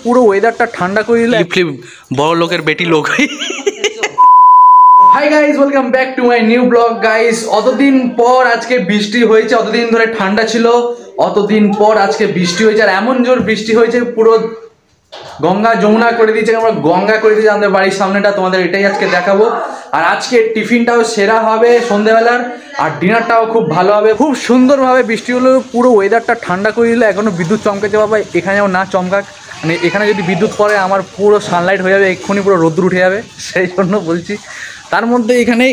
পুরো ওয়েদারটা ঠান্ডা করে দিল। বড় লোকের বেটি লোক। Hi guys, welcome back to my new blog guys. অতদিন পর আজকে বৃষ্টি হয়েছে, অতদিন ধরে ঠান্ডা ছিল, অতদিন পর আজকে বৃষ্টি হয়েছে। আর এমন জোর বৃষ্টি হয়েছে পুরো গঙ্গা যমুনা করে দিয়েছে, আমরা গঙ্গা করে দিয়েছি আমাদের বাড়ির সামনেটা। তোমাদের এটাই আজকে দেখাবো। আর আজকে টিফিনটাও সেরা হবে সন্ধ্যেবেলার, আর ডিনারটাও খুব ভালো হবে। খুব সুন্দরভাবে বৃষ্টি হলো, পুরো ওয়েদারটা ঠান্ডা করে দিল। এখনো বিদ্যুৎ চমকেছে বাবা, এখানেও না চমকাক, মানে এখানে যদি বিদ্যুৎ পড়ে আমার পুরো সানলাইট হয়ে যাবে, এক্ষুনি পুরো রোদ্দুর উঠে যাবে, সেই জন্য বলছি। তার মধ্যে এখানে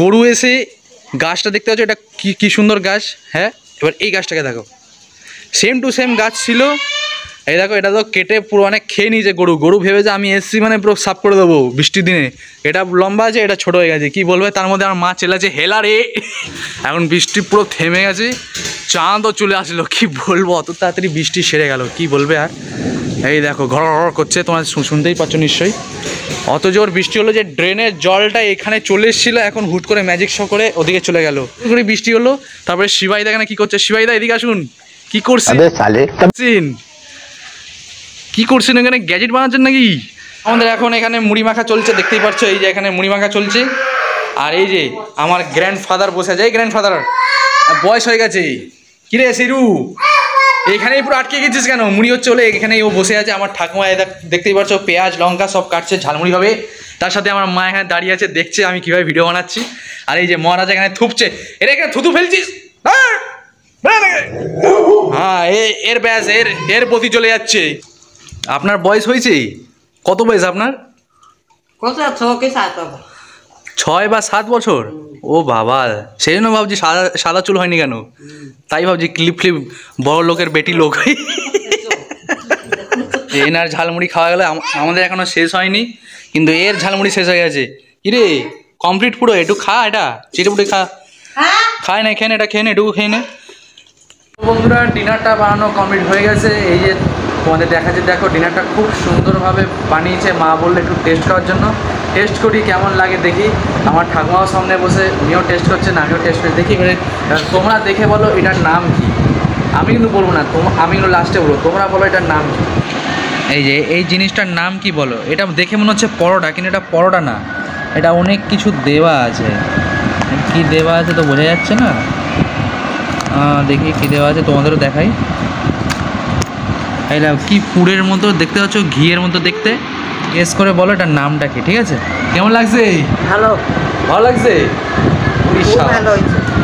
গরু এসে গাছটা দেখতে পাচ্ছ, এটা কি সুন্দর গাছ। হ্যাঁ, এবার এই গাছটাকে দেখো, সেম টু সেম গাছ ছিল। এই দেখো, এটা তো কেটে পুরো অনেক খেয়ে নিয়েছে গরু ভেবে যে আমি এসছি মানে পুরো সাফ করে দেবো বৃষ্টির দিনে। এটা লম্বা আছে, এটা ছোটো হয়ে গেছে, কি বলবে। তার মধ্যে আমার মা চেলাচ্ছে হেলা রে। এখন বৃষ্টি পুরো থেমে গেছে, চাঁদও চলে আসলো, কি বলবো, অত তাড়াতাড়ি বৃষ্টি সেরে গেল, কি বলবে। আর এই দেখো ঘর করছে, তোমরা শুনতেই পাচ্ছ নিশ্চয়ই। অত জোর বৃষ্টি হলো যে ড্রেনের জলটা এখানে চলে এসেছিলো, এখন হুট করে ম্যাজিক শো করে ওদিকে চলে গেল। করে বৃষ্টি হলো, তারপরে শিবাইদা এখানে কি করছে, শিবাইদা এদিকে আসুন। কি করছেন, কি করছেন এখানে, গ্যাজেট বানাচ্ছেন নাকি? আমাদের এখন এখানে মুড়ি মাখা চলছে, দেখতেই পাচ্ছ, এই যে এখানে মুড়ি মাখা চলছে। আর এই যে আমার গ্র্যান্ডফাদার বসে আছে, এই গ্র্যান্ডফাদার বয়স হয়ে গেছে। কিরে সিরু, এখানেই পুরো আটকে গেছিস কেন? মুড়ি হচ্ছে বলে এখানেই ও বসে আছে। আমার ঠাকুমা দেখতেই পাচ্ছ, পেঁয়াজ লঙ্কা সব কাটছে, ঝালমুড়ি হবে। তার সাথে আমার মা এখানে দাঁড়িয়ে আছে, দেখছে আমি কীভাবে ভিডিও বানাচ্ছি। আর এই যে মহারাজ এখানে থুপছে, এর এখানে থুতু ফেলছিস, হ্যাঁ এর ব্যাস এর প্রতি চলে যাচ্ছে। আপনার বয়স হয়েছে কত? বয়স আপনার 6 বা 7 বছর? ও বাবা, সেই জন্য ভাবছি সাদা চুল হয়নি কেন, তাই ভাবছি ক্লিপ বড় লোকের বেটি লোক। এনার ঝালমুড়ি খাওয়া গেলে আমাদের এখনো শেষ হয়নি, কিন্তু এর ঝালমুড়ি শেষ হয়ে গেছে। কিরে কমপ্লিট পুরো, একটু খা, এটা চিটেপুটে খা, খায় না, খেয়ে নে, এটা খেয়ে নে, এটুকু খেয়ে নে। বন্ধুরা, ডিনারটা বানানো কমপ্লিট হয়ে গেছে। এই যে তোমাদের দেখাচ্ছে, দেখো ডিনারটা খুব সুন্দরভাবে বানিয়েছে। মা বললে একটু টেস্ট করার জন্য, টেস্ট করি কেমন লাগে দেখি। আমার ঠাকুমাও সামনে বসে, উনিও টেস্ট করছেন, আমিও টেস্ট করে দেখি। এবারে তোমরা দেখে বলো এটার নাম কি। আমি কিন্তু বলবো না, আমি কিন্তু লাস্টে বলবো, তোমরা বলো এটার নাম কি। এই যে এই জিনিসটার নাম কি বলো। এটা দেখে মনে হচ্ছে পরোটা, কিন্তু এটা পরোটা না, এটা অনেক কিছু দেওয়া আছে। কি দেওয়া আছে তো বোঝা যাচ্ছে না, দেখি কী দেওয়া আছে, তোমাদেরও দেখাই। এটা কি পুরের মতো দেখতে পাচ্ছ, ঘিয়ের মতো দেখতে। গেস করে বলো এটার নামটা কি, ঠিক আছে? কেমন লাগছে? ভালো লাগছে,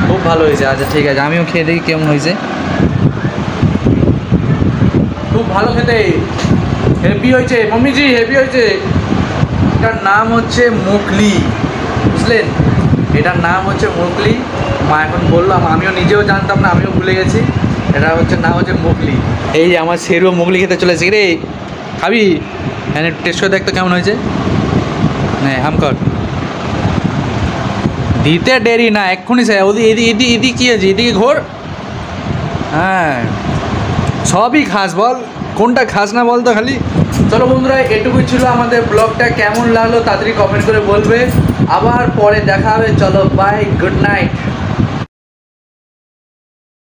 খুব ভালো হয়েছে। আচ্ছা ঠিক আছে, আমিও খেয়ে দেখি কেমন হয়েছে। খুব ভালো খেতে, হেভি হয়েছে মম্মিজি, হেভি হয়েছে। এটার নাম হচ্ছে মোগলি, বুঝলেন? এটার নাম হচ্ছে মোগলি। মা এখন বললাম, আমিও নিজেও জানতাম না, আমিও ভুলে গেছি। এটা হচ্ছে নাম হচ্ছে মোগলি। এই যে আমার সেরু মোগলি খেতে চলেছে। রে খাবি? হ্যাঁ, টেস্ট করে দেখতো কেমন হয়েছে। হ্যাঁ হামকর, দিতে দেরি না, এক্ষুনি সে এদিকে কী আছে, এদিকে ঘোর। হ্যাঁ সবই খাস, বল কোনটা খাস না বল তো খালি। চলো বন্ধুরা, এটুকুই ছিল আমাদের ব্লগটা। কেমন লাগলো তাড়াতাড়ি কমেন্ট করে বলবে। আবার পরে দেখা হবে, চলো বাই, গুড নাইট।